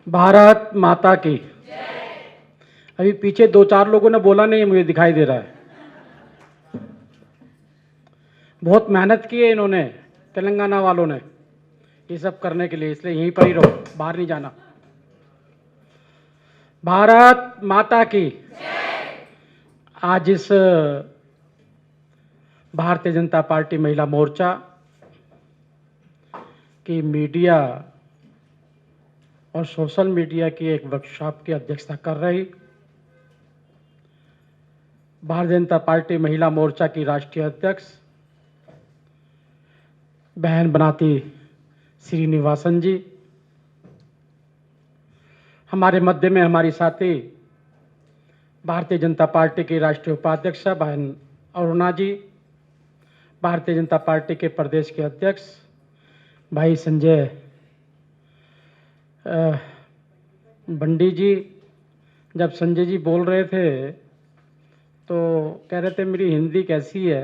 भारत माता की। अभी पीछे दो चार लोगों ने बोला नहीं, मुझे दिखाई दे रहा है। बहुत मेहनत की है इन्होंने, तेलंगाना वालों ने, ये सब करने के लिए, इसलिए यहीं पर ही रहो, बाहर नहीं जाना। भारत माता की। आज इस भारतीय जनता पार्टी महिला मोर्चा की मीडिया और सोशल मीडिया की एक वर्कशॉप की अध्यक्षता कर रही भारतीय जनता पार्टी महिला मोर्चा की राष्ट्रीय अध्यक्ष बहन बनाती श्रीनिवासन जी, हमारे मध्य में हमारी साथी भारतीय जनता पार्टी की राष्ट्रीय उपाध्यक्ष बहन अरुणा जी, भारतीय जनता पार्टी के प्रदेश के अध्यक्ष भाई संजय बंडी जी। जब संजय जी बोल रहे थे तो कह रहे थे मेरी हिंदी कैसी है,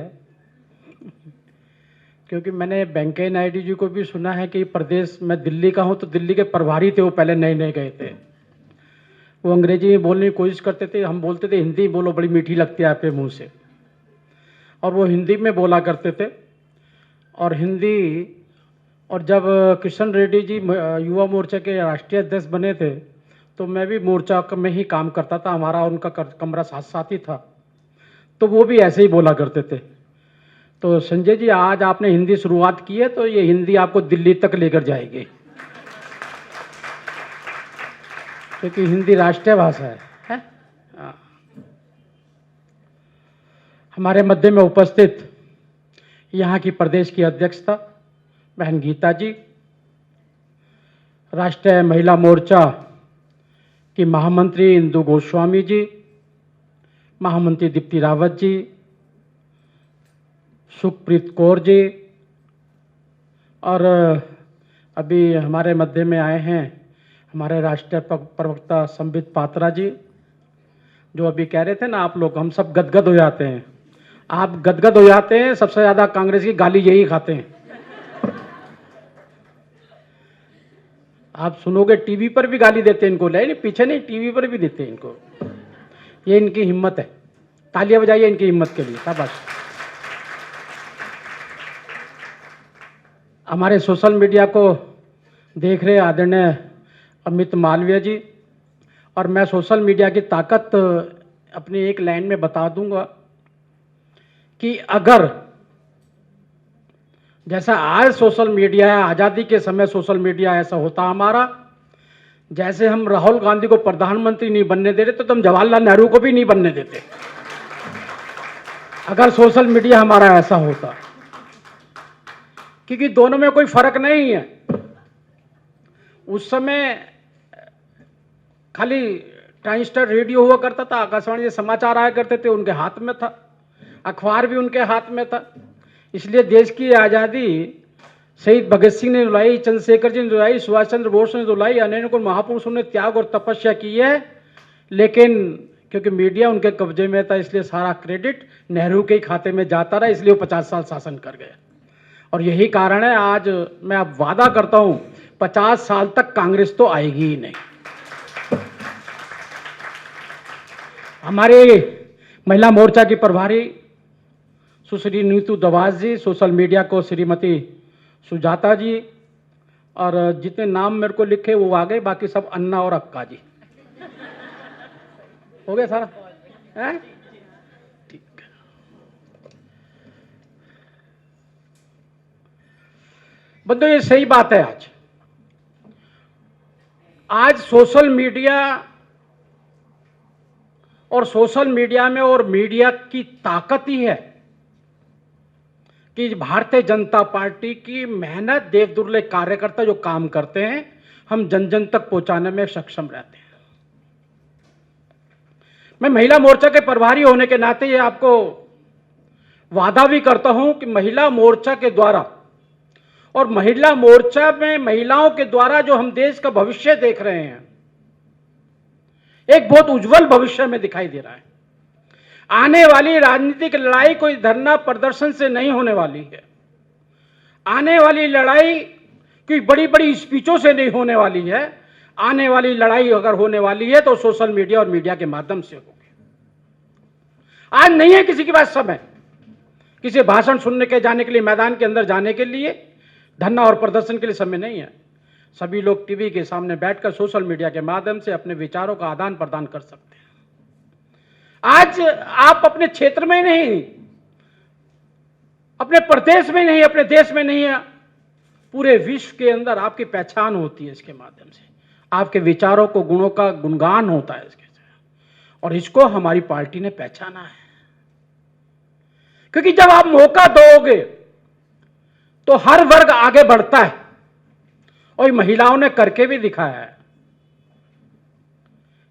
क्योंकि मैंने वेंकैया नायडू जी को भी सुना है कि प्रदेश, मैं दिल्ली का हूं तो दिल्ली के प्रभारी थे वो, पहले नए नए गए थे, वो अंग्रेजी में बोलने की कोशिश करते थे, हम बोलते थे हिंदी बोलो, बड़ी मीठी लगती है आपके मुंह से, और वो हिंदी में बोला करते थे। और हिंदी, और जब किशन रेड्डी जी युवा मोर्चा के राष्ट्रीय अध्यक्ष बने थे तो मैं भी मोर्चा में ही काम करता था, हमारा उनका कमरा साथ साथ ही था, तो वो भी ऐसे ही बोला करते थे। तो संजय जी, आज आपने हिंदी शुरुआत की है तो ये हिंदी आपको दिल्ली तक लेकर जाएगी, क्योंकि हिंदी राष्ट्रीय भाषा है? हमारे मध्य में उपस्थित यहाँ की प्रदेश की अध्यक्षता बहन गीता जी, राष्ट्रीय महिला मोर्चा की महामंत्री इंदु गोस्वामी जी, महामंत्री दीप्ति रावत जी, सुखप्रीत कौर जी, और अभी हमारे मध्य में आए हैं हमारे राष्ट्रीय प्रवक्ता संबित पात्रा जी, जो अभी कह रहे थे ना आप लोग, हम सब गदगद हो जाते हैं, आप गदगद हो जाते हैं, सबसे ज़्यादा कांग्रेस की गाली यही खाते हैं। आप सुनोगे टीवी पर भी गाली देते हैं इनको, नहीं पीछे नहीं, टीवी पर भी देते हैं इनको। ये इनकी हिम्मत है, तालियां बजाइए इनकी हिम्मत के लिए, शाबाश। हमारे सोशल मीडिया को देख रहे आदरणीय अमित मालवीय जी, और मैं सोशल मीडिया की ताकत अपनी एक लाइन में बता दूंगा कि अगर जैसा आज सोशल मीडिया है, आज़ादी के समय सोशल मीडिया ऐसा होता हमारा, जैसे हम राहुल गांधी को प्रधानमंत्री नहीं बनने दे रहे तो हम जवाहरलाल नेहरू को भी नहीं बनने देते, अगर सोशल मीडिया हमारा ऐसा होता, क्योंकि दोनों में कोई फर्क नहीं है। उस समय खाली ट्रांजिस्टर रेडियो हुआ करता था, आकाशवाणी से समाचार आया करते थे, उनके हाथ में था, अखबार भी उनके हाथ में था। इसलिए देश की आज़ादी शहीद भगत सिंह ने दिलाई, चंद्रशेखर जी ने दिलाई, सुभाष चंद्र बोस ने दिलाई, अनेक महापुरुषों ने त्याग और तपस्या की है, लेकिन क्योंकि मीडिया उनके कब्जे में था इसलिए सारा क्रेडिट नेहरू के खाते में जाता रहा, इसलिए वो 50 साल शासन कर गए। और यही कारण है आज मैं अब वादा करता हूं 50 साल तक कांग्रेस तो आएगी ही नहीं। हमारे महिला मोर्चा की प्रभारी सुश्री नीतू दवास जी, सोशल मीडिया को श्रीमती सुजाता जी, और जितने नाम मेरे को लिखे वो आ गए, बाकी सब अन्ना और अक्का जी। हो गया सारा है? ठीक है। बंदो ये सही बात है, आज सोशल मीडिया और सोशल मीडिया में और मीडिया की ताकत ही है कि भारतीय जनता पार्टी की मेहनत, देवदुर्लभ कार्यकर्ता जो काम करते हैं, हम जन जन तक पहुंचाने में सक्षम रहते हैं। मैं महिला मोर्चा के प्रभारी होने के नाते ये आपको वादा भी करता हूं कि महिला मोर्चा के द्वारा और महिला मोर्चा में महिलाओं के द्वारा जो हम देश का भविष्य देख रहे हैं, एक बहुत उज्जवल भविष्य में दिखाई दे रहा है। आने वाली राजनीतिक लड़ाई कोई धरना प्रदर्शन से नहीं होने वाली है, आने वाली लड़ाई कोई बड़ी बड़ी स्पीचों से नहीं होने वाली है, आने वाली लड़ाई अगर होने वाली है तो सोशल मीडिया और मीडिया के माध्यम से होगी। आज नहीं है किसी के पास समय, किसी भाषण सुनने के जाने के लिए, मैदान के अंदर जाने के लिए, धरना और प्रदर्शन के लिए समय नहीं है। सभी लोग टीवी के सामने बैठकर सोशल मीडिया के माध्यम से अपने विचारों का आदान प्रदान कर सकते हैं। आज आप अपने क्षेत्र में नहीं, अपने प्रदेश में नहीं, अपने देश में नहीं है, पूरे विश्व के अंदर आपकी पहचान होती है इसके माध्यम से। आपके विचारों को, गुणों का गुणगान होता है इसके, और इसको हमारी पार्टी ने पहचाना है। क्योंकि जब आप मौका दोगे तो हर वर्ग आगे बढ़ता है, और महिलाओं ने करके भी दिखाया है।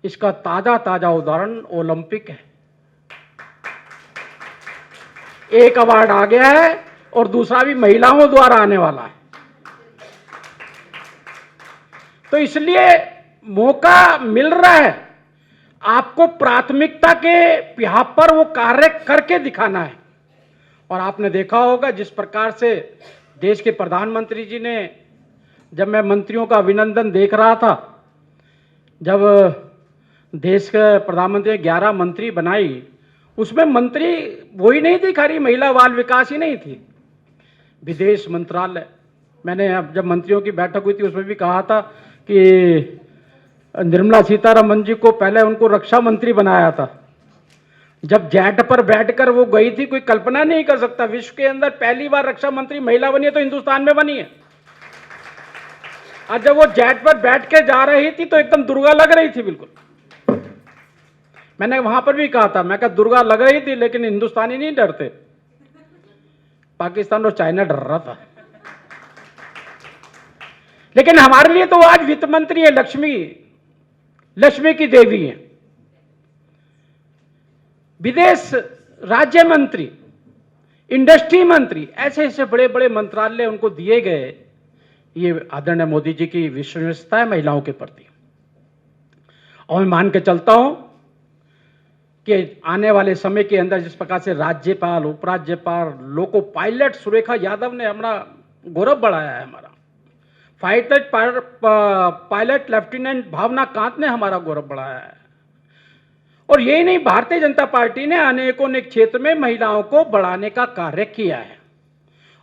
इसका ताजा ताजा उदाहरण ओलंपिक है। एक अवार्ड आ गया है और दूसरा भी महिलाओं द्वारा आने वाला है। तो इसलिए मौका मिल रहा है, आपको प्राथमिकता के बिहाफ पर वो कार्य करके दिखाना है। और आपने देखा होगा जिस प्रकार से देश के प्रधानमंत्री जी ने, जब मैं मंत्रियों का अभिनंदन देख रहा था, जब देश के प्रधानमंत्री ने 11 मंत्री बनाई, उसमें मंत्री वही नहीं थी, खाली महिला बाल विकास ही नहीं थी, विदेश मंत्रालय। मैंने अब जब मंत्रियों की बैठक हुई थी उसमें भी कहा था कि निर्मला सीतारमन जी को पहले उनको रक्षा मंत्री बनाया था। जब जेट पर बैठकर वो गई थी, कोई कल्पना नहीं कर सकता, विश्व के अंदर पहली बार रक्षा मंत्री महिला बनी है तो हिंदुस्तान में बनी है। और जब वो जेट पर बैठ के जा रही थी तो एकदम दुर्गा लग रही थी बिल्कुल। मैंने वहां पर भी कहा था, मैं कहा दुर्गा लग रही थी लेकिन हिंदुस्तानी नहीं डरते, पाकिस्तान और चाइना डर रहा था। लेकिन हमारे लिए तो आज वित्त मंत्री है, लक्ष्मी की देवी है, विदेश राज्य मंत्री, इंडस्ट्री मंत्री, ऐसे ऐसे बड़े बड़े मंत्रालय उनको दिए गए। ये आदरणीय मोदी जी की विश्वसनीयता है महिलाओं के प्रति। और मैं मान के चलता हूं कि आने वाले समय के अंदर जिस प्रकार से राज्यपाल, उपराज्यपाल, लोको पायलट सुरेखा यादव ने हमारा गौरव बढ़ाया है, हमारा पायलट लेफ्टिनेंट भावना कांत ने हमारा गौरव बढ़ाया है। और यही नहीं, भारतीय जनता पार्टी ने अनेकों क्षेत्र में महिलाओं को बढ़ाने का कार्य किया है।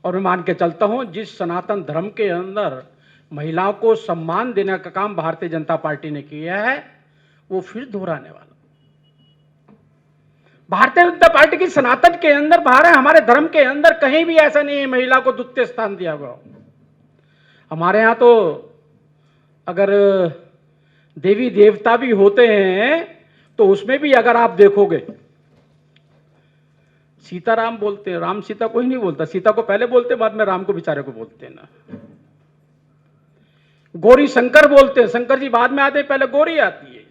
और मैं मान के चलता हूं जिस सनातन धर्म के अंदर महिलाओं को सम्मान देने का काम भारतीय जनता पार्टी ने किया है, वो फिर दोहराने वाला। भारतीय जनता पार्टी की सनातन के अंदर, भारत हमारे धर्म के अंदर कहीं भी ऐसा नहीं है महिला को द्वितीय स्थान दिया हुआ। हमारे यहां तो अगर देवी देवता भी होते हैं तो उसमें भी अगर आप देखोगे, सीताराम बोलते हैं, राम सीता कोई नहीं बोलता। सीता को पहले बोलते, बाद में राम को बेचारे को बोलते हैं ना। गौरी शंकर बोलते हैं, शंकर जी बाद में आते हैं, पहले गौरी आती है।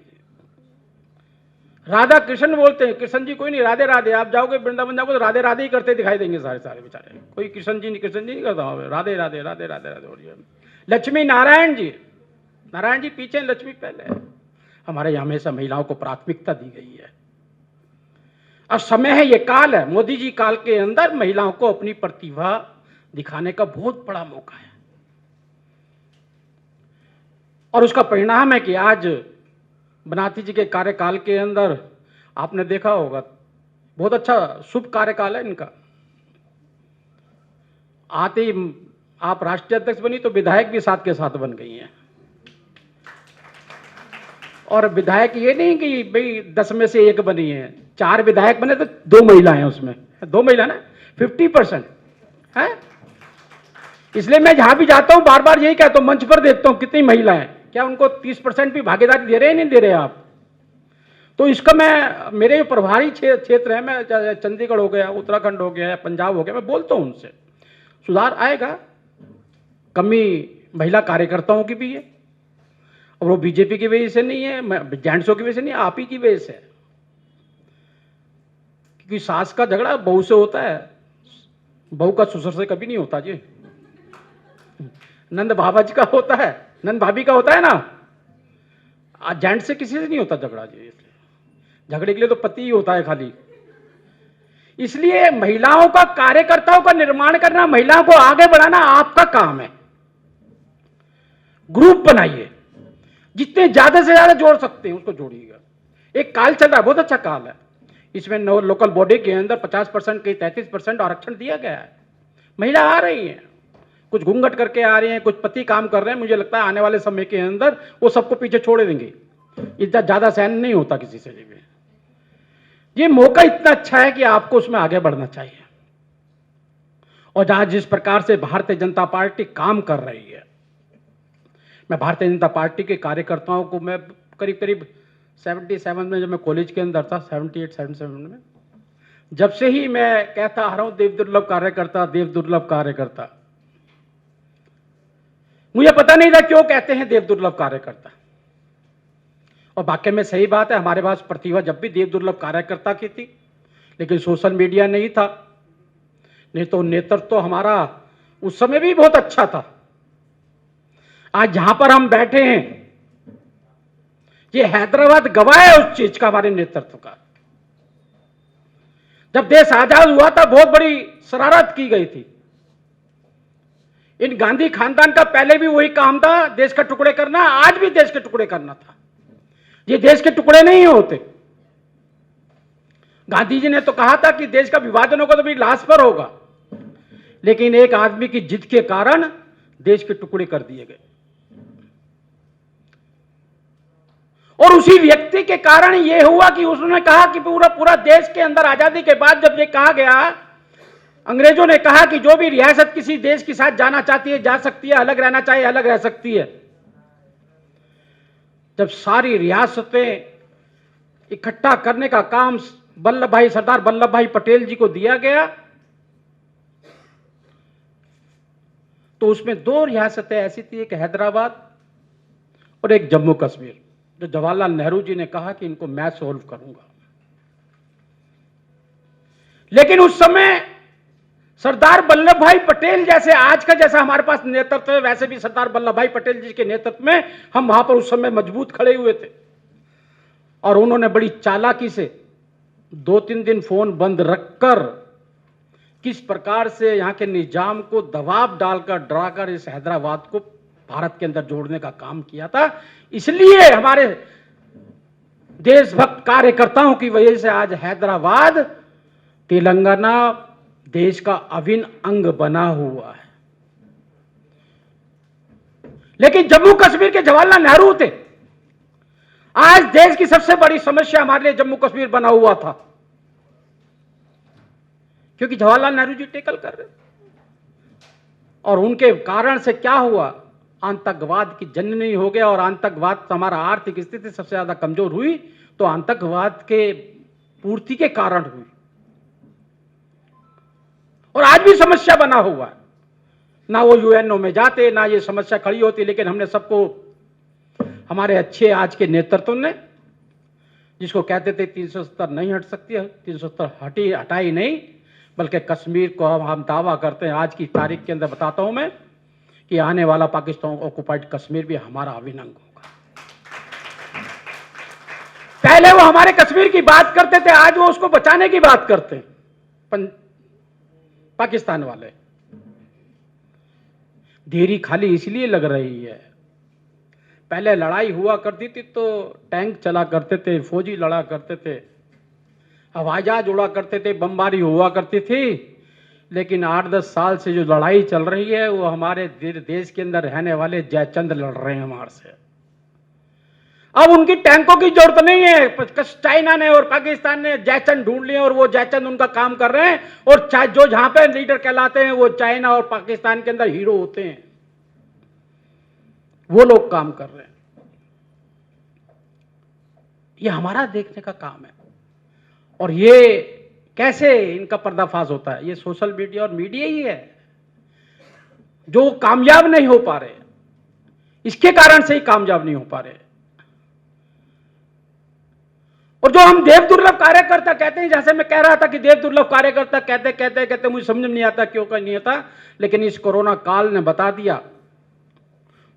राधा कृष्ण बोलते हैं, कृष्ण जी कोई नहीं, राधे राधे। आप जाओगे वृंदावन जाओगे तो राधे राधे ही करते दिखाई देंगे सारे सारे बेचारे, कोई कृष्ण जी नहीं करता, राधे राधे राधे राधे राधे। लक्ष्मी नारायण जी पीछे, लक्ष्मी पहले। हमारे यहां हमेशा महिलाओं को प्राथमिकता दी गई है। और समय है, ये काल है, मोदी जी काल के अंदर महिलाओं को अपनी प्रतिभा दिखाने का बहुत बड़ा मौका है। और उसका परिणाम है कि आज बनाती जी के कार्यकाल के अंदर आपने देखा होगा, बहुत अच्छा शुभ कार्यकाल है इनका। आते ही आप राष्ट्रीय अध्यक्ष बनी तो विधायक भी साथ के साथ बन गई हैं। और विधायक ये नहीं कि भाई 10 में से 1 बनी है, 4 विधायक बने तो 2 महिलाएं उसमें, 2 महिला ना, 50% है। इसलिए मैं जहां भी जाता हूं बार बार यही कहता हूं, मंच पर देखता हूं कितनी महिलाएं, क्या उनको 30% भी भागीदारी दे रहे हैं, नहीं दे रहे आप? तो इसका मैं, मेरे प्रभारी क्षेत्र है, मैं चंडीगढ़ हो गया, उत्तराखंड हो गया, पंजाब हो गया, मैं बोलता हूं उनसे सुधार आएगा। कमी महिला कार्यकर्ताओं की भी है, और वो बीजेपी की वजह से नहीं है, जेंट्सों की वजह से नहीं, आप ही की वजह से। क्योंकि सास का झगड़ा बहू से होता है, बहू का ससुर से कभी नहीं होता जी। नंद बाबा जी का होता है, नंद भाभी का होता है ना, जेंट्स से किसी से नहीं होता झगड़ा जी। इसलिए झगड़े के लिए तो पति ही होता है खाली। इसलिए महिलाओं का, कार्यकर्ताओं का निर्माण करना, महिलाओं को आगे बढ़ाना आपका काम है। ग्रुप बनाइए, जितने ज्यादा से ज्यादा जोड़ सकते हैं उसको जोड़िएगा। एक काल चल रहा है, बहुत अच्छा काल है, इसमें लोकल बॉडी के अंदर 50% के 33% आरक्षण दिया गया है। महिला आ रही हैं, कुछ घूंघट करके आ रही हैं, कुछ पति काम कर रहे हैं, मुझे लगता है आने वाले समय के अंदर वो सबको पीछे छोड़ देंगे। इतना ज्यादा सहन नहीं होता किसी से भी। ये मौका इतना अच्छा है कि आपको उसमें आगे बढ़ना चाहिए। और जहां जिस प्रकार से भारतीय जनता पार्टी काम कर रही है, मैं भारतीय जनता पार्टी के कार्यकर्ताओं को, मैं करीब करीब 77 में जब मैं कॉलेज के अंदर था, 78 77 में, जब से ही मैं कहता आ रहा हूं देव दुर्लभ कार्यकर्ता, देव दुर्लभ कार्यकर्ता। मुझे पता नहीं था क्यों कहते हैं देव दुर्लभ कार्यकर्ता, और वाकई में सही बात है। हमारे पास प्रतिभा जब भी देव दुर्लभ कार्यकर्ता की थी, लेकिन सोशल मीडिया नहीं था, नहीं तो नेतृत्व तो हमारा उस समय भी बहुत अच्छा था। आज जहां पर हम बैठे हैं, ये हैदराबाद गवाह है उस चीज का, हमारे नेतृत्व का। जब देश आजाद हुआ था बहुत बड़ी शरारत की गई थी। इन गांधी खानदान का पहले भी वही काम था, देश का टुकड़े करना, आज भी देश के टुकड़े करना था। ये देश के टुकड़े नहीं होते। गांधी जी ने तो कहा था कि देश का विभाजन होगा तो मेरी लाश पर होगा, लेकिन एक आदमी की जिद के कारण देश के टुकड़े कर दिए गए। और उसी व्यक्ति के कारण यह हुआ कि उसने कहा कि पूरा देश के अंदर आजादी के बाद जब ये कहा गया, अंग्रेजों ने कहा कि जो भी रियासत किसी देश के साथ जाना चाहती है जा सकती है, अलग रहना चाहिए अलग रह सकती है। जब सारी रियासतें इकट्ठा करने का काम सरदार वल्लभ भाई पटेल जी को दिया गया, तो उसमें दो रियासतें ऐसी थी, एक हैदराबाद और एक जम्मू कश्मीर, जो जवाहरलाल नेहरू जी ने कहा कि इनको मैं सॉल्व करूंगा। लेकिन उस समय सरदार वल्लभ भाई पटेल जैसे, आज का जैसा हमारे पास नेतृत्व है, वैसे भी सरदार वल्लभ भाई पटेल जी के नेतृत्व में हम वहां पर उस समय मजबूत खड़े हुए थे। और उन्होंने बड़ी चालाकी से 2-3 दिन फोन बंद रखकर किस प्रकार से यहां के निजाम को दबाव डालकर, डराकर इस हैदराबाद को भारत के अंदर जोड़ने का काम किया था। इसलिए हमारे देशभक्त कार्यकर्ताओं की वजह से आज हैदराबाद, तेलंगाना देश का अभिन्न अंग बना हुआ है। लेकिन जम्मू कश्मीर के जवाहरलाल नेहरू थे। आज देश की सबसे बड़ी समस्या हमारे लिए जम्मू कश्मीर बना हुआ था, क्योंकि जवाहरलाल नेहरू जी टेकल कर रहे। और उनके कारण से क्या हुआ, आतंकवाद की जननी हो गया। और आतंकवाद, हमारा आर्थिक स्थिति सबसे ज्यादा कमजोर हुई तो आतंकवाद के पूर्ति के कारण हुई। और आज भी समस्या बना हुआ है, ना वो यूएनओ में जाते, ना ये समस्या खड़ी होती। लेकिन हमने सबको, हमारे अच्छे आज के नेतृत्व ने, जिसको कहते थे 370 नहीं हट सकती है, 370 हटाई नहीं, बल्कि कश्मीर को हम दावा करते हैं, आज की तारीख के अंदर बताता हूं मैं, कि आने वाला पाकिस्तान ऑक्युपाइड कश्मीर भी हमारा अभिन्न अंग होगा। पहले वो हमारे कश्मीर की बात करते थे, आज वो उसको बचाने की बात करते हैं पाकिस्तान वाले। देरी खाली इसलिए लग रही है, पहले लड़ाई हुआ करती थी तो टैंक चला करते थे, फौजी लड़ा करते थे, हवाई जहाज उड़ा करते थे, बमबारी हुआ करती थी। लेकिन 8-10 साल से जो लड़ाई चल रही है वो हमारे देश के अंदर रहने वाले जयचंद लड़ रहे हैं हमारे से। अब उनकी टैंकों की जरूरत नहीं है, चाइना ने और पाकिस्तान ने जयचंद ढूंढ लिए और वो जयचंद उनका काम कर रहे हैं। और जो जहां पे लीडर कहलाते हैं वो चाइना और पाकिस्तान के अंदर हीरो होते हैं, वो लोग काम कर रहे हैं। ये हमारा देखने का काम है। और ये कैसे इनका पर्दाफाश होता है, ये सोशल मीडिया और मीडिया ही है जो कामयाब नहीं हो पा रहे, इसके कारण से ही कामयाब नहीं हो पा रहे। और जो हम देव दुर्लभ कार्यकर्ता कहते हैं, जैसे मैं कह रहा था कि देव दुर्लभ कार्यकर्ता कहते कहते कहते मुझे समझ में नहीं आता क्यों का नहीं आता। लेकिन इस कोरोना काल ने बता दिया,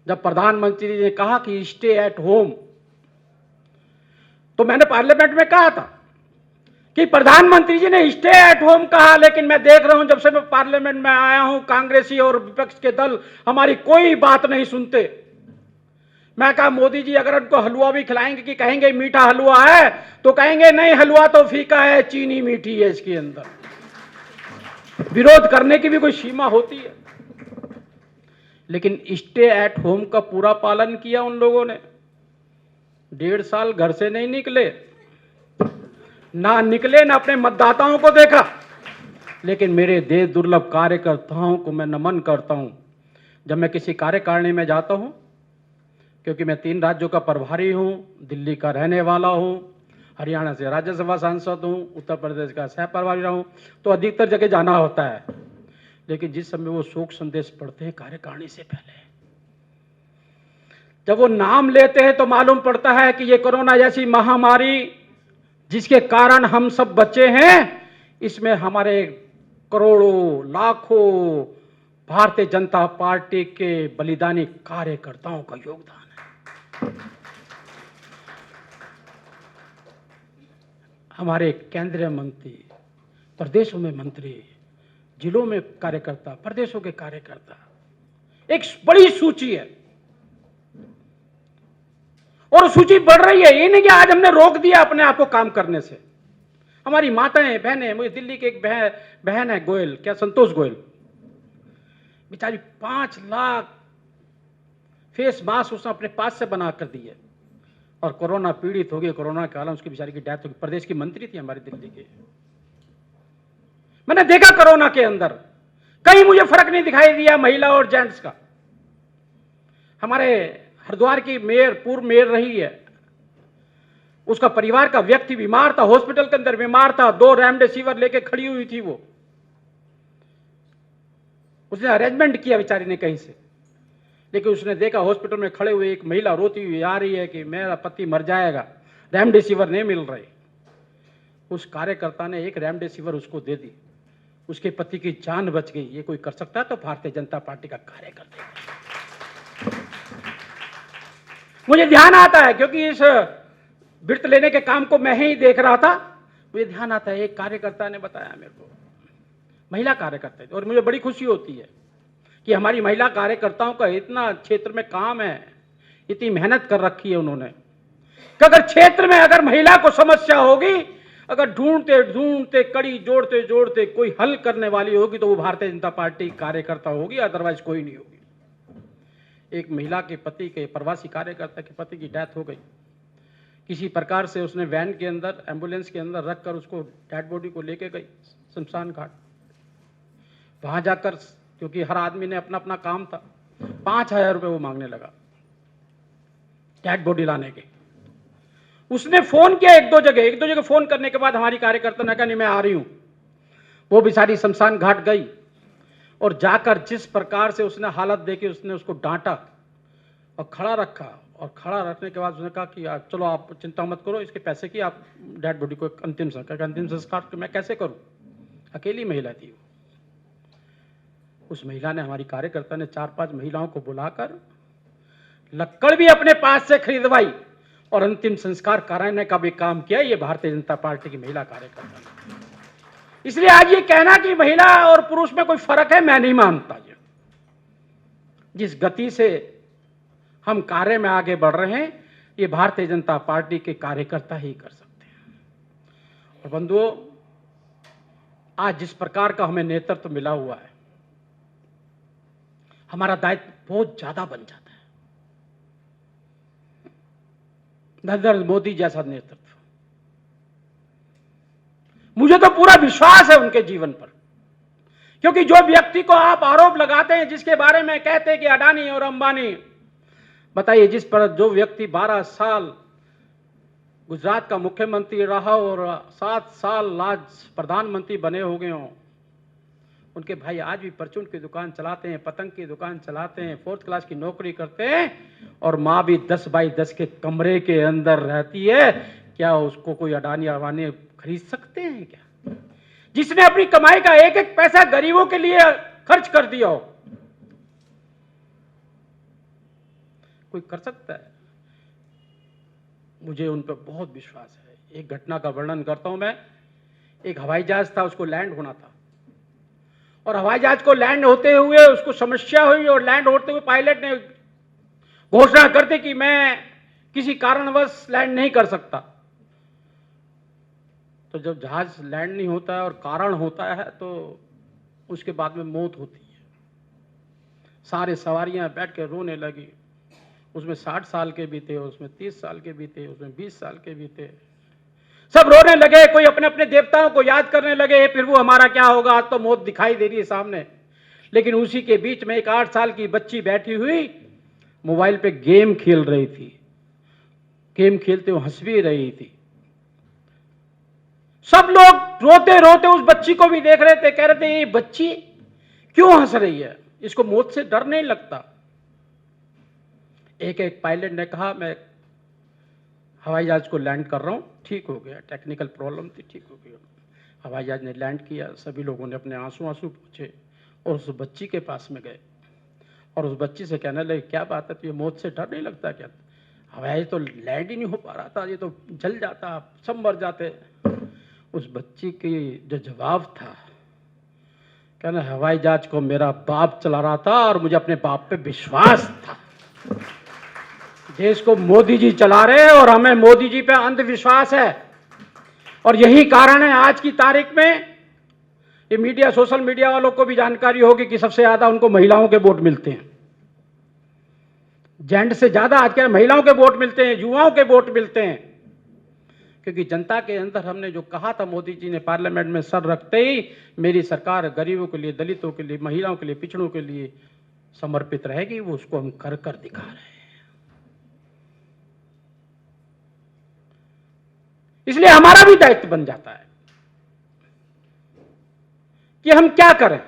जब प्रधानमंत्री जी ने कहा कि स्टे एट होम, तो मैंने पार्लियामेंट में कहा था कि प्रधानमंत्री जी ने स्टे एट होम कहा, लेकिन मैं देख रहा हूं जब से मैं पार्लियामेंट में आया हूं, कांग्रेसी और विपक्ष के दल हमारी कोई बात नहीं सुनते। मैं कहा मोदी जी अगर उनको हलवा भी खिलाएंगे कि कहेंगे मीठा हलवा है, तो कहेंगे नहीं हलवा तो फीका है, चीनी मीठी है इसके अंदर। विरोध करने की भी कोई सीमा होती है। लेकिन स्टे एट होम का पूरा पालन किया उन लोगों ने। 1.5 साल घर से नहीं निकले, ना निकले, ना अपने मतदाताओं को देखा। लेकिन मेरे देश दुर्लभ कार्यकर्ताओं को मैं नमन करता हूं। जब मैं किसी कार्यकारिणी में जाता हूं, क्योंकि मैं 3 राज्यों का प्रभारी हूं, दिल्ली का रहने वाला हूं, हरियाणा से राज्यसभा सांसद हूं, उत्तर प्रदेश का सह प्रभारी रहा हूं, तो अधिकतर जगह जाना होता है। लेकिन जिस समय वो शोक संदेश पढ़ते हैं कार्यकारिणी से पहले, जब वो नाम लेते हैं, तो मालूम पड़ता है कि ये कोरोना जैसी महामारी जिसके कारण हम सब बचे हैं, इसमें हमारे करोड़ों लाखों भारतीय जनता पार्टी के बलिदानी कार्यकर्ताओं का योगदान है। हमारे केंद्रीय मंत्री, प्रदेशों में मंत्री, जिलों में कार्यकर्ता, प्रदेशों के कार्यकर्ता, एक बड़ी सूची है और सूची बढ़ रही है। ये नहीं कि आज हमने रोक दिया अपने आप को काम करने से। हमारी माताएं, बहनें, मुझे दिल्ली की एक बहन है गोयल, क्या संतोष गोयल, बेचारी 5 लाख फेस मास्क उसने अपने पास से बना कर दिए और कोरोना पीड़ित हो गई। कोरोना के कारण उसकी बेचारी की डेथ हो गई। प्रदेश की मंत्री थी हमारी दिल्ली की। मैंने देखा कोरोना के अंदर कहीं मुझे फर्क नहीं दिखाई दिया महिला और जेंट्स का। हमारे हरिद्वार की मेयर, पूर्व मेयर रही है, उसका परिवार का व्यक्ति बीमार था, हॉस्पिटल के अंदर बीमार था, 2 रेमडेसिविर लेके खड़ी हुई थी वो। उसने अरेंजमेंट किया बेचारी ने कहीं से, लेकिन उसने देखा हॉस्पिटल में खड़े हुए एक महिला रोती हुई आ रही है कि मेरा पति मर जाएगा, रेमडेसिविर नहीं मिल रहे। उस कार्यकर्ता ने 1 रेमडेसिविर उसको दे दी, उसके पति की जान बच गई। ये कोई कर सकता है तो भारतीय जनता पार्टी का कार्यकर्ता। मुझे ध्यान आता है, क्योंकि इस व्रत लेने के काम को मैं ही देख रहा था, मुझे ध्यान आता है एक कार्यकर्ता ने बताया मेरे को, महिला कार्यकर्ता, और मुझे बड़ी खुशी होती है कि हमारी महिला कार्यकर्ताओं का इतना क्षेत्र में काम है, इतनी मेहनत कर रखी है उन्होंने कि अगर क्षेत्र में अगर महिला को समस्या होगी, अगर ढूंढते ढूंढते कड़ी जोड़ते जोड़ते कोई हल करने वाली होगी, तो वो भारतीय जनता पार्टी कार्यकर्ता होगी, अदरवाइज कोई नहीं होगी। एक महिला के पति के, प्रवासी कार्यकर्ता के पति की डेथ हो गई। किसी प्रकार से उसने वैन के अंदर, एम्बुलेंस के अंदर रखकर उसको डेड बॉडी को लेके गई शमशान घाट। वहां जाकर, क्योंकि हर आदमी ने अपना अपना काम था, 5,000 रुपये वो मांगने लगा डेड बॉडी लाने के। उसने फोन किया एक दो जगह फोन करने के बाद हमारी कार्यकर्ता ने कहा नहीं मैं आ रही हूं। वो बेचारी शमशान घाट गई और जाकर जिस प्रकार से उसने हालत देखी, उसने उसको डांटा और खड़ा रखा, और खड़ा रखने के बाद उसने कहा कि चलो आप चिंता मत करो, इसके पैसे की आप डेड बॉडी को अंतिम संस्कार मैं कैसे करूं। अकेली महिला थी वो। उस महिला ने, हमारी कार्यकर्ता ने 4-5 महिलाओं को बुलाकर लक्कड़ भी अपने पास से खरीदवाई और अंतिम संस्कार कराने का भी काम किया। ये भारतीय जनता पार्टी की महिला कार्यकर्ता। इसलिए आज ये कहना कि महिला और पुरुष में कोई फर्क है, मैं नहीं मानता। जिस गति से हम कार्य में आगे बढ़ रहे हैं, ये भारतीय जनता पार्टी के कार्यकर्ता ही कर सकते हैं। और बंधुओं, आज जिस प्रकार का हमें नेतृत्व मिला हुआ है, हमारा दायित्व बहुत ज्यादा बन जाता है। नरेंद्र मोदी जैसा नेतृत्व, मुझे तो पूरा विश्वास है उनके जीवन पर, क्योंकि जो व्यक्ति को आप आरोप लगाते हैं, जिसके बारे में कहते हैं कि अडानी और अंबानी, बताइए जिस पर जो व्यक्ति 12 साल गुजरात का मुख्यमंत्री रहा और 7 साल आज प्रधानमंत्री बने हो गए हों, उनके भाई आज भी परचून की दुकान चलाते हैं, पतंग की दुकान चलाते हैं, 4th क्लास की नौकरी करते हैं, और माँ भी 10 बाई 10 के कमरे के अंदर रहती है। क्या उसको कोई अडानी अवानी खरीद सकते हैं क्या? जिसने अपनी कमाई का एक एक पैसा गरीबों के लिए खर्च कर दिया हो, कोई कर सकता है? मुझे उन पर बहुत विश्वास है। एक घटना का वर्णन करता हूं मैं। एक हवाई जहाज था, उसको लैंड होना था, और हवाई जहाज को लैंड होते हुए उसको समस्या हुई, और लैंड होते हुए पायलट ने घोषणा करते कि मैं किसी कारणवश लैंड नहीं कर सकता, तो जब जहाज लैंड नहीं होता है और कारण होता है तो उसके बाद में मौत होती है। सारे सवारियां बैठ के रोने लगी। उसमें 60 साल के भी थे, उसमें 30 साल के भी थे, उसमें 20 साल के भी थे। सब रोने लगे, कोई अपने अपने देवताओं को याद करने लगे, फिर वो हमारा क्या होगा, आज तो मौत दिखाई दे रही है सामने। लेकिन उसी के बीच में एक 8 साल की बच्ची बैठी हुई मोबाइल पे गेम खेल रही थी। गेम खेलते हुए हंस भी रही थी। सब लोग रोते रोते उस बच्ची को भी देख रहे थे, कह रहे थे ये बच्ची क्यों हंस रही है, इसको मौत से डर नहीं लगता। एक पायलट ने कहा मैं हवाई जहाज को लैंड कर रहा हूं, ठीक हो गया, टेक्निकल प्रॉब्लम थी, ठीक हो गया। हवाई जहाज ने लैंड किया, सभी लोगों ने अपने आंसू पूछे और उस बच्ची के पास में गए और उस बच्ची से कहने लगे क्या बात है, तो ये मौत से डर नहीं लगता क्या? हवाई तो लैंड ही नहीं हो पा रहा था, ये तो जल जाता, सब मर जाते। उस बच्ची की जो जवाब था, कहना हवाई जहाज को मेरा बाप चला रहा था और मुझे अपने बाप पे विश्वास था। देश को मोदी जी चला रहे हैं और हमें मोदी जी पे अंधविश्वास है। और यही कारण है आज की तारीख में ये मीडिया, सोशल मीडिया वालों को भी जानकारी होगी कि सबसे ज्यादा उनको महिलाओं के वोट मिलते हैं। जेंट से ज्यादा आजकल महिलाओं के वोट मिलते हैं, युवाओं के वोट मिलते हैं। क्योंकि जनता के अंदर हमने जो कहा था, मोदी जी ने पार्लियामेंट में सर रखते ही मेरी सरकार गरीबों के लिए, दलितों के लिए, महिलाओं के लिए, पिछड़ों के लिए समर्पित रहेगी, वो उसको हम कर कर दिखा रहे हैं। इसलिए हमारा भी दायित्व बन जाता है कि हम क्या करें,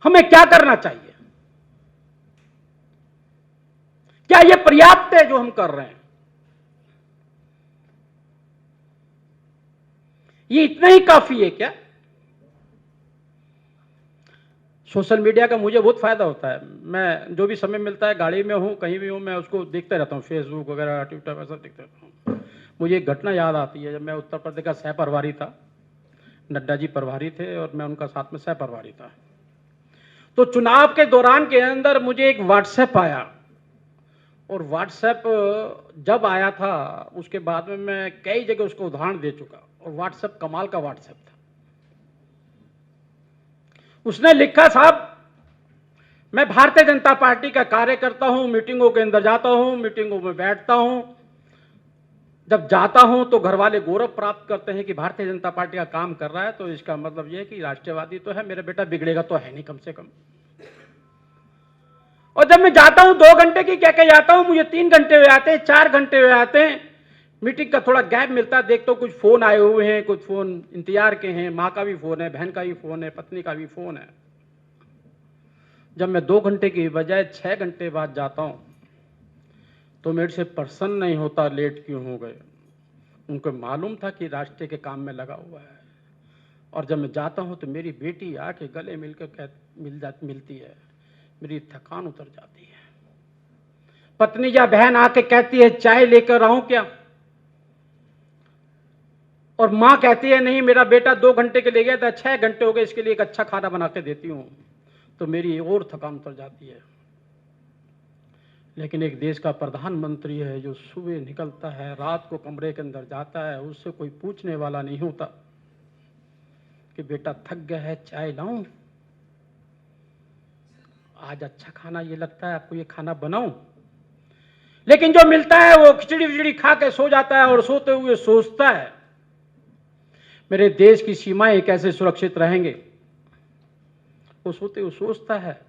हमें क्या करना चाहिए, क्या यह पर्याप्त है जो हम कर रहे हैं, ये इतना ही काफी है क्या? सोशल मीडिया का मुझे बहुत फायदा होता है। मैं जो भी समय मिलता है, गाड़ी में हूं, कहीं भी हूं, मैं उसको देखते रहता हूं, फेसबुक वगैरह, ट्विटर वगैरह सब देखते रहता हूं। मुझे एक घटना याद आती है, जब मैं उत्तर प्रदेश का सह प्रभारी था, नड्डा जी प्रभारी थे और मैं उनका साथ में सह प्रभारी था। तो चुनाव के दौरान के अंदर मुझे एक व्हाट्सएप आया और व्हाट्सएप जब आया था उसके बाद में मैं कई जगह उसको उदाहरण दे चुका और व्हाट्सएप कमाल का व्हाट्सएप था। उसने लिखा, साहब मैं भारतीय जनता पार्टी का कार्यकर्ता हूं, मीटिंगों के अंदर जाता हूं, मीटिंगों में बैठता हूं, जब जाता हूं तो घर वाले गौरव प्राप्त करते हैं कि भारतीय जनता पार्टी का काम कर रहा है, तो इसका मतलब यह है कि राष्ट्रवादी तो है, मेरा बेटा बिगड़ेगा तो है नहीं कम से कम। और जब मैं जाता हूं 2 घंटे की कह के जाता हूं, मुझे 3 घंटे हो जाते हैं, 4 घंटे हो जाते हैं, मीटिंग का थोड़ा गैप मिलता है, देखता हूं कुछ फोन आए हुए हैं, कुछ फोन इंतजार के हैं, मां का भी फोन है, बहन का भी फोन है, पत्नी का भी फोन है। जब मैं 2 घंटे की बजाय 6 घंटे बाद जाता हूं तो मेरे से प्रसन्न नहीं होता लेट क्यों हो गए। उनको मालूम था कि राष्ट्र के काम में लगा हुआ है। और जब मैं जाता हूं तो मेरी बेटी आके गले मिलकर मिलती है, मेरी थकान उतर जाती है। पत्नी या बहन आके कहती है चाय लेकर आऊं क्या, और मां कहती है नहीं मेरा बेटा 2 घंटे के लिए गया था, 6 घंटे हो गए, इसके लिए एक अच्छा खाना बना के देती हूं, तो मेरी और थकान उतर जाती है। लेकिन एक देश का प्रधानमंत्री है जो सुबह निकलता है, रात को कमरे के अंदर जाता है, उससे कोई पूछने वाला नहीं होता कि बेटा थक गया है, चाय लाऊं, आज अच्छा खाना ये लगता है आपको, ये खाना बनाऊं। लेकिन जो मिलता है वो खिचड़ी विचड़ी खा के सो जाता है और सोते हुए सोचता है मेरे देश की सीमाएं कैसे सुरक्षित रहेंगे। वो सोते हुए सोचता है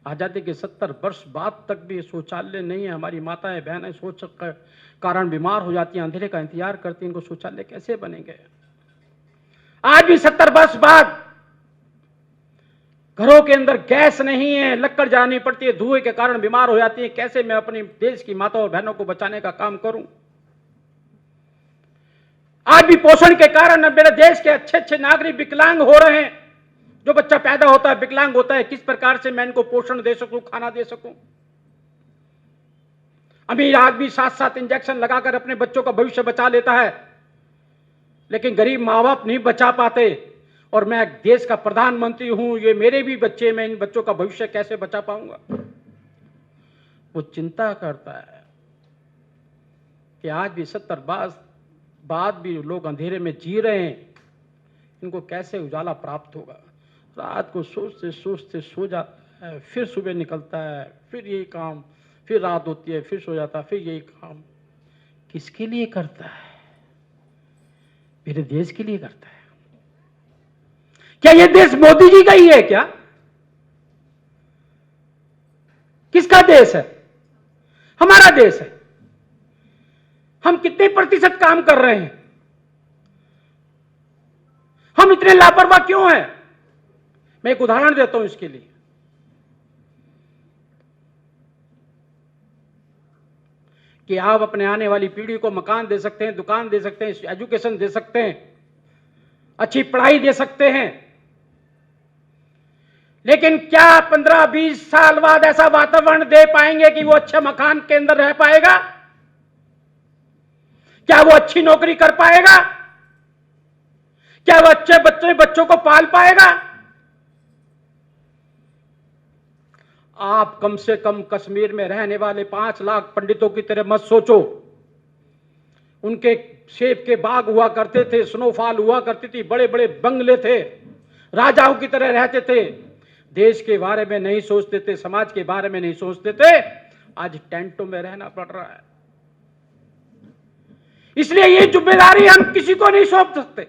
आजादी के 70 वर्ष बाद तक भी शौचालय नहीं है, हमारी माताएं बहनें सोच के कारण बीमार हो जाती हैं, अंधेरे का इंतजार करती हैं, इनको शौचालय कैसे बनेंगे। आज भी 70 वर्ष बाद घरों के अंदर गैस नहीं है, लकड़ जलानी पड़ती है, धुएं के कारण बीमार हो जाती है, कैसे मैं अपने देश की माताओं और बहनों को बचाने का काम करूं। आज भी पोषण के कारण मेरे देश के अच्छे अच्छे नागरिक विकलांग हो रहे हैं। जो बच्चा पैदा होता है विकलांग होता है, किस प्रकार से मैं इनको पोषण दे सकूं, खाना दे सकूं। अमीर आदमी 7-7 इंजेक्शन लगाकर अपने बच्चों का भविष्य बचा लेता है, लेकिन गरीब माँ बाप नहीं बचा पाते। और मैं देश का प्रधानमंत्री हूं, ये मेरे भी बच्चे, मैं इन बच्चों का भविष्य कैसे बचा पाऊंगा। वो चिंता करता है कि आज भी 70 बाद भी लोग अंधेरे में जी रहे हैं, इनको कैसे उजाला प्राप्त होगा। रात को सोचते सोचते सो जाता है, फिर सुबह निकलता है, फिर यही काम, फिर रात होती है, फिर सो जाता है, फिर यही काम। किसके लिए करता है? मेरे देश के लिए करता है। क्या यह देश मोदी जी का ही है क्या? किसका देश है? हमारा देश है। हम कितने प्रतिशत काम कर रहे हैं? हम इतने लापरवाह क्यों हैं? मैं एक उदाहरण देता हूं इसके लिए। कि आप अपने आने वाली पीढ़ी को मकान दे सकते हैं, दुकान दे सकते हैं, एजुकेशन दे सकते हैं, अच्छी पढ़ाई दे सकते हैं, लेकिन क्या 15-20 साल बाद ऐसा वातावरण दे पाएंगे कि वो अच्छे मकान के अंदर रह पाएगा? क्या वो अच्छी नौकरी कर पाएगा? क्या वो अच्छे बच्चों को पाल पाएगा? आप कम से कम कश्मीर में रहने वाले 5 लाख पंडितों की तरह मत सोचो। उनके सेब के बाग हुआ करते थे, स्नोफॉल हुआ करती थी, बड़े बड़े बंगले थे, राजाओं की तरह रहते थे, देश के बारे में नहीं सोचते थे, समाज के बारे में नहीं सोचते थे। आज टेंटों में रहना पड़ रहा है। इसलिए ये जिम्मेदारी हम किसी को नहीं सौंप सकते।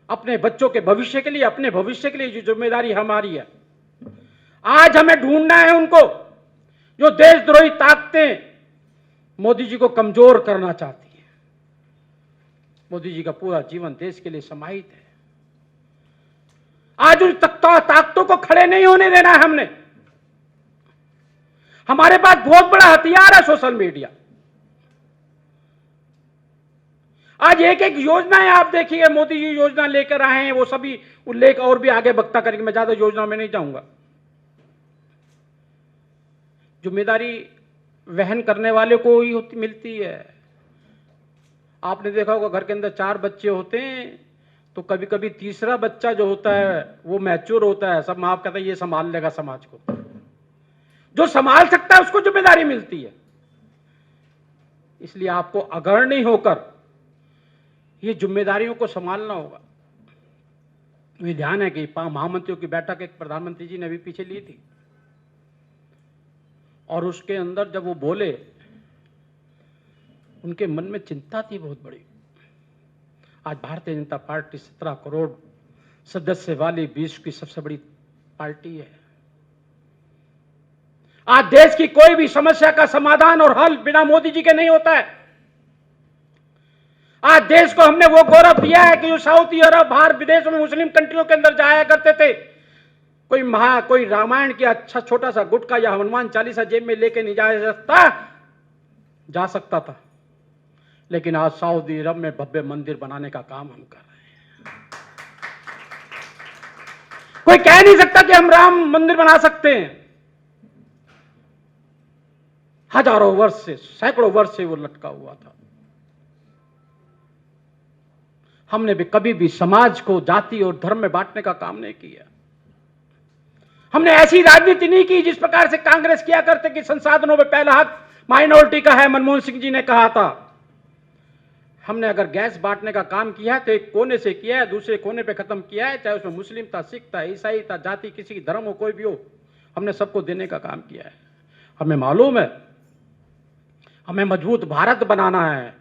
अपने बच्चों के भविष्य के लिए, अपने भविष्य के लिए जो जिम्मेदारी हमारी है। आज हमें ढूंढना है उनको जो देशद्रोही ताकतें मोदी जी को कमजोर करना चाहती है। मोदी जी का पूरा जीवन देश के लिए समाहित है। आज उन ताकतों को खड़े नहीं होने देना है हमने। हमारे पास बहुत बड़ा हथियार है सोशल मीडिया। आज एक एक योजनाएं आप देखिए, मोदी जी योजना लेकर आए हैं, वो सभी उल्लेख और भी आगे वक्ता करेंगे, मैं ज्यादा योजना में नहीं जाऊंगा। जिम्मेदारी वहन करने वाले को ही मिलती है। आपने देखा होगा घर के अंदर 4 बच्चे होते हैं तो कभी कभी तीसरा बच्चा जो होता है वो मैच्योर होता है, सब मां कहता है ये संभाल लेगा समाज को। जो संभाल सकता है उसको जिम्मेदारी मिलती है। इसलिए आपको अग्रणी होकर ये जिम्मेदारियों को संभालना होगा। मुझे ध्यान है कि महामंत्रियों की बैठक एक प्रधानमंत्री जी ने अभी पीछे ली थी और उसके अंदर जब वो बोले, उनके मन में चिंता थी बहुत बड़ी। आज भारतीय जनता पार्टी 17 करोड़ सदस्य वाली विश्व की सबसे बड़ी पार्टी है। आज देश की कोई भी समस्या का समाधान और हल बिना मोदी जी के नहीं होता है। आज देश को हमने वो गौरव दिया है कि जो सऊदी अरब, बाहर विदेशों में मुस्लिम कंट्रियों के अंदर जाया करते थे, कोई रामायण की अच्छा छोटा सा गुटका या हनुमान चालीसा जेब में लेके नहीं जा सकता था, लेकिन आज सऊदी अरब में भव्य मंदिर बनाने का काम हम कर रहे हैं। कोई कह नहीं सकता कि हम राम मंदिर बना सकते हैं। हजारों वर्ष से, सैकड़ों वर्ष से वो लटका हुआ था। हमने भी कभी भी समाज को जाति और धर्म में बांटने का काम नहीं किया। हमने ऐसी राजनीति नहीं की जिस प्रकार से कांग्रेस किया करते कि संसाधनों में पहला हक माइनॉरिटी का है, मनमोहन सिंह जी ने कहा था। हमने अगर गैस बांटने का काम किया है तो एक कोने से किया है, दूसरे कोने पे खत्म किया है, चाहे उसमें मुस्लिम था, सिख था, ईसाई था, जाति किसी धर्म हो, कोई भी हो, हमने सबको देने का काम किया है। हमें मालूम है हमें मजबूत भारत बनाना है,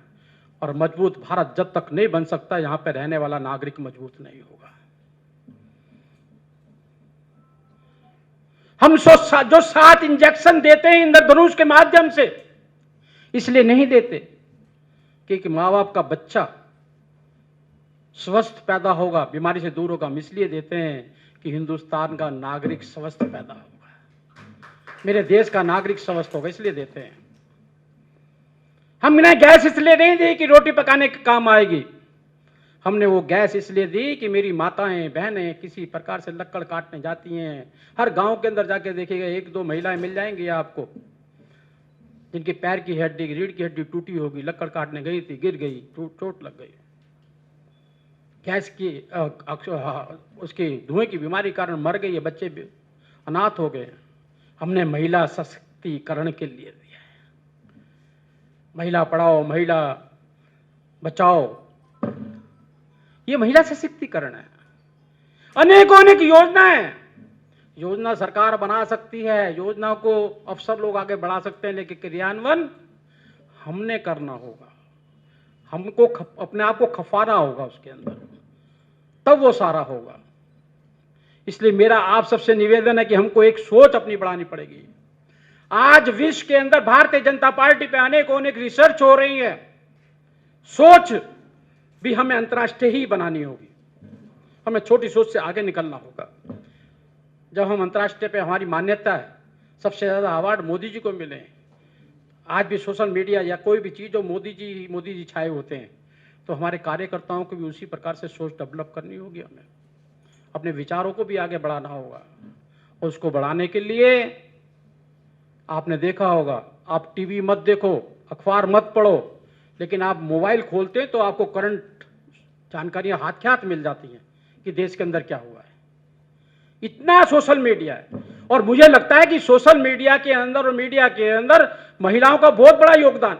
और मजबूत भारत जब तक नहीं बन सकता यहां पर रहने वाला नागरिक मजबूत नहीं होगा। हम जो 7 इंजेक्शन देते हैं इंद्रधनुष के माध्यम से, इसलिए नहीं देते कि मां बाप का बच्चा स्वस्थ पैदा होगा, बीमारी से दूर होगा। हम इसलिए देते हैं कि हिंदुस्तान का नागरिक स्वस्थ पैदा होगा, मेरे देश का नागरिक स्वस्थ होगा, इसलिए देते हैं। हमने गैस इसलिए नहीं दी कि रोटी पकाने के काम आएगी। हमने वो गैस इसलिए दी कि मेरी माताएं बहनें किसी प्रकार से लकड़ काटने जाती हैं। हर गांव के अंदर जाके देखिएगा 1-2 महिलाएं मिल जाएंगी आपको, जिनके पैर की हड्डी, रीढ़ की हड्डी टूटी होगी, लकड़ काटने गई थी, गिर गई, चोट लग गई, गैस की उसकी धुएं की बीमारी कारण मर गई है, बच्चे भी अनाथ हो गए। हमने महिला सशक्तिकरण के लिए दिया है। महिला पढ़ाओ, महिला बचाओ, ये महिला सशक्तिकरण है। अनेकों अनेक योजना सरकार बना सकती है, योजना को अफसर लोग आगे बढ़ा सकते हैं, लेकिन क्रियान्वयन हमने करना होगा। हमको अपने आप को खपाना होगा उसके अंदर, तब वो सारा होगा। इसलिए मेरा आप सबसे निवेदन है कि हमको एक सोच अपनी बढ़ानी पड़ेगी। आज विश्व के अंदर भारतीय जनता पार्टी पे अनेकों अनेक रिसर्च हो रही है, सोच भी हमें अंतर्राष्ट्रीय ही बनानी होगी। हमें छोटी सोच से आगे निकलना होगा। जब हम अंतर्राष्ट्रीय पे हमारी मान्यता है, सबसे ज्यादा अवार्ड मोदी जी को मिले हैं। आज भी सोशल मीडिया या कोई भी चीज जो मोदी जी छाए होते हैं, तो हमारे कार्यकर्ताओं को भी उसी प्रकार से सोच डेवलप करनी होगी। हमें अपने विचारों को भी आगे बढ़ाना होगा, और उसको बढ़ाने के लिए आपने देखा होगा, आप टीवी मत देखो, अखबार मत पढ़ो, लेकिन आप मोबाइल खोलते हैं तो आपको करंट जानकारियां हाथ के हाथ मिल जाती हैं कि देश के अंदर क्या हुआ है। इतना सोशल मीडिया है, और मुझे लगता है कि सोशल मीडिया के अंदर और मीडिया के अंदर महिलाओं का बहुत बड़ा योगदान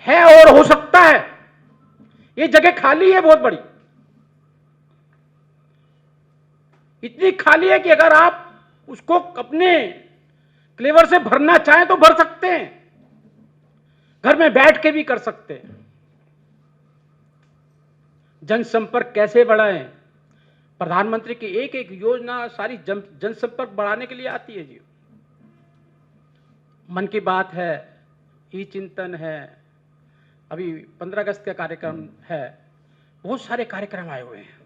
है और हो सकता है। ये जगह खाली है, बहुत बड़ी, इतनी खाली है कि अगर आप उसको अपने क्लेवर से भरना चाहें तो भर सकते हैं, घर में बैठ के भी कर सकते हैं। जनसंपर्क कैसे बढ़ाएं? प्रधानमंत्री की एक एक योजना सारी जनसंपर्क बढ़ाने के लिए आती है जी। मन की बात है, ई चिंतन है, अभी 15 अगस्त का कार्यक्रम है, बहुत सारे कार्यक्रम आए हुए हैं।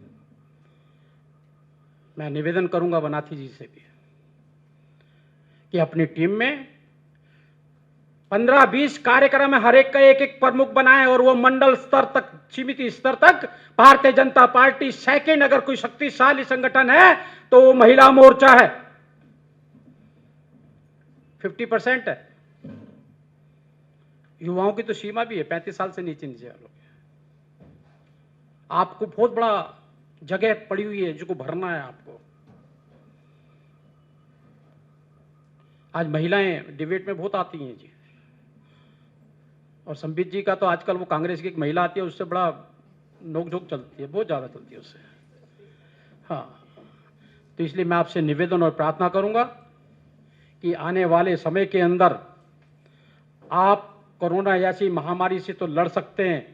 मैं निवेदन करूंगा बनाथी जी से भी कि अपनी टीम में 15-20 कार्यक्रम है, हर एक का एक एक प्रमुख बनाए, और वो मंडल स्तर तक, समिति स्तर तक भारतीय जनता पार्टी सेकंड अगर कोई शक्तिशाली संगठन है तो वो महिला मोर्चा है। 50% है। युवाओं की तो सीमा भी है, 35 साल से नीचे वालों। आपको बहुत बड़ा जगह पड़ी हुई है जिसको भरना है आपको। आज महिलाएं डिबेट में बहुत आती हैं जी, और संबित जी का तो आजकल वो कांग्रेस की एक महिला आती है, उससे बड़ा नोकझोंक चलती है, बहुत ज्यादा चलती है उससे। हाँ, तो इसलिए मैं आपसे निवेदन और प्रार्थना करूंगा कि आने वाले समय के अंदर आप कोरोना जैसी महामारी से तो लड़ सकते हैं,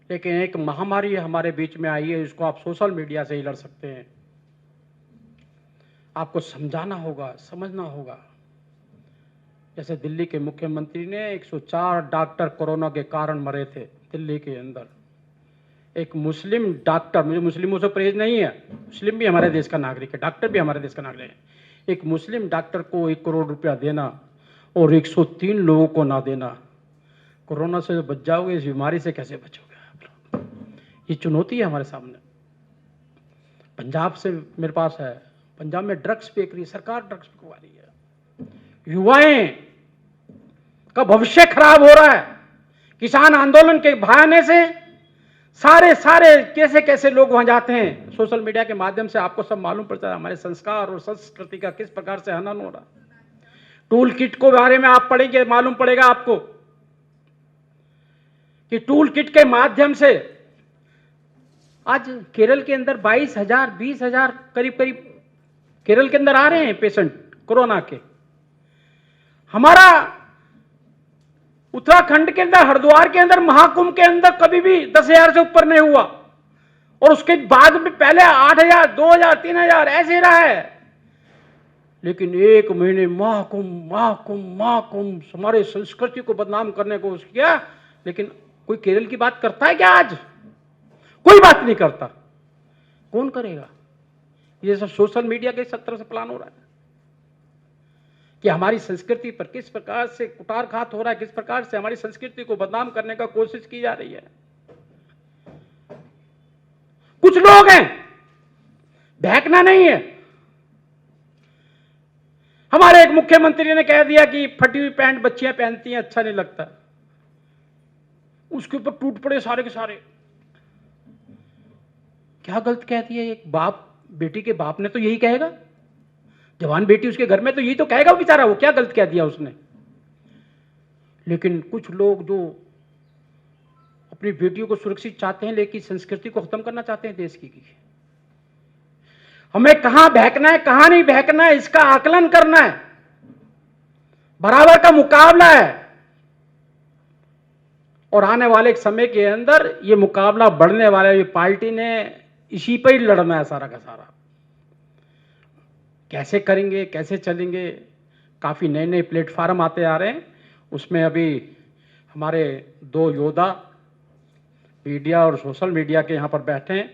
लेकिन एक महामारी हमारे बीच में आई है, इसको आप सोशल मीडिया से ही लड़ सकते हैं। आपको समझाना होगा, समझना होगा। जैसे दिल्ली के मुख्यमंत्री ने 104 डॉक्टर कोरोना के कारण मरे थे दिल्ली के अंदर। एक मुस्लिम डॉक्टर, मुझे मुस्लिमों से परहेज नहीं है, मुस्लिम भी हमारे देश का नागरिक है, डॉक्टर भी हमारे देश का नागरिक है। एक मुस्लिम डॉक्टर को 1 करोड़ रुपया देना और 103 लोगों को ना देना, कोरोना से बच जाओगे, इस बीमारी से कैसे बचोगे आप लोग? ये चुनौती है हमारे सामने। पंजाब से मेरे पास है, पंजाब में ड्रग्स बेच रही सरकार, ड्रग्स बिकवा रही है, युवाएं का भविष्य खराब हो रहा है। किसान आंदोलन के बहाने से सारे कैसे कैसे लोग वहां जाते हैं, सोशल मीडिया के माध्यम से आपको सब मालूम पड़ता है हमारे संस्कार और संस्कृति का किस प्रकार से हनन हो रहा। टूल किट को बारे में आप पढ़ेंगे, मालूम पड़ेगा आपको कि टूल किट के माध्यम से आज केरल के अंदर 22,000 20,000 करीब केरल के अंदर आ रहे हैं पेशेंट कोरोना के। हमारा उत्तराखंड के अंदर, हरिद्वार के अंदर, महाकुंभ के अंदर कभी भी 10,000 से ऊपर नहीं हुआ, और उसके बाद में पहले 8,000 2,000 3,000 ऐसे रहा है। लेकिन एक महीने महाकुंभ हमारे संस्कृति को बदनाम करने को किया, लेकिन कोई केरल की बात करता है क्या? आज कोई बात नहीं करता। कौन करेगा? ये सब सोशल मीडिया के सत्र से प्लान हो रहा है कि हमारी संस्कृति पर किस प्रकार से कुटारघात हो रहा है, किस प्रकार से हमारी संस्कृति को बदनाम करने का कोशिश की जा रही है। कुछ लोग हैं, बहकना नहीं है। हमारे एक मुख्यमंत्री ने कह दिया कि फटी हुई पैंट बच्चियां पहनती हैं, अच्छा नहीं लगता, उसके ऊपर टूट पड़े सारे के सारे। क्या गलत कह दिया? एक बाप, बेटी के बाप ने तो यही कहेगा। जवान बेटी उसके घर में, तो ये तो कहेगा बेचारा वो क्या गलत कह दिया उसने। लेकिन कुछ लोग जो अपनी बेटियों को सुरक्षित चाहते हैं लेकिन संस्कृति को खत्म करना चाहते हैं देश की। हमें कहां बहकना है कहां नहीं बहकना है इसका आकलन करना है। बराबर का मुकाबला है और आने वाले एक समय के अंदर ये मुकाबला बढ़ने वाला है। ये पार्टी ने इसी पर ही लड़ना है सारा का सारा। कैसे करेंगे कैसे चलेंगे, काफी नए नए प्लेटफार्म आते आ रहे हैं। उसमें अभी हमारे दो योद्धा मीडिया और सोशल मीडिया के यहाँ पर बैठे हैं,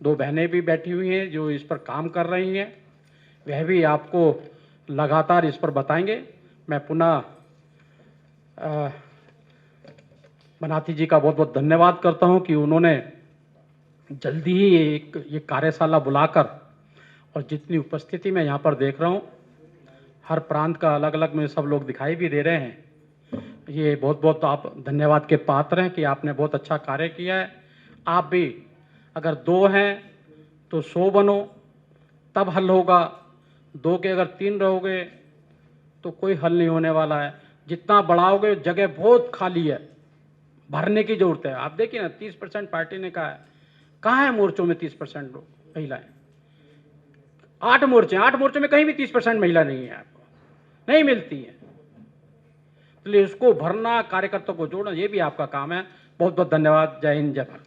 दो बहनें भी बैठी हुई हैं जो इस पर काम कर रही हैं। वह भी आपको लगातार इस पर बताएंगे। मैं पुनः बनाती जी का बहुत बहुत धन्यवाद करता हूं कि उन्होंने जल्दी ही ये कार्यशाला बुलाकर, और जितनी उपस्थिति मैं यहाँ पर देख रहा हूँ, हर प्रांत का अलग अलग में सब लोग दिखाई भी दे रहे हैं। ये बहुत बहुत आप धन्यवाद के पात्र हैं कि आपने बहुत अच्छा कार्य किया है। आप भी अगर 2 हैं तो 100 बनो, तब हल होगा। 2 के अगर 3 रहोगे तो कोई हल नहीं होने वाला है। जितना बढ़ाओगे जगह बहुत खाली है, भरने की जरूरत है। आप देखिए ना 30% पार्टी ने कहा है, कहाँ है मोर्चों में 30% लोग महिलाएं? 8 मोर्चे में कहीं भी 30% महिला नहीं है, आपको नहीं मिलती है। इसलिए उसको भरना, कार्यकर्ताओं को जोड़ना, ये भी आपका काम है। बहुत बहुत धन्यवाद। जय हिंद, जय भारत।